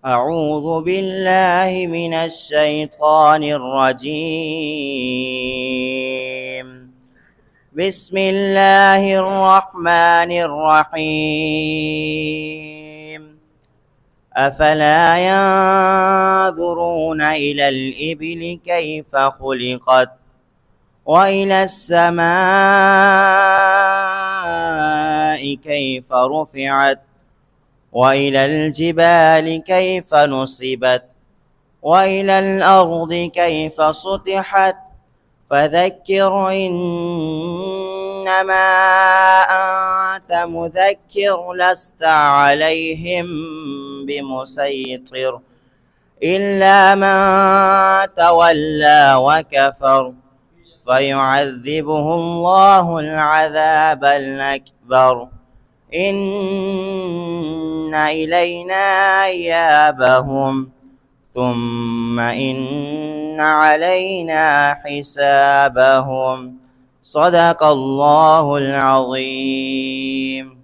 أعوذ بالله من الشيطان الرجيم. بسم الله الرحمن الرحيم. أفلا ينظرون إلى الإبل كيف خلقت وإلى السماء كيف رفعت وإلى الجبال كيف نصبت وإلى الأرض كيف سطحت فذكر إنما أنت مذكر لست عليهم بمسيطر إلا من تولى وكفر فيعذبه الله العذاب الأكبر إن إلينا إيابهم ثم إن علينا حسابهم. صدق الله العظيم.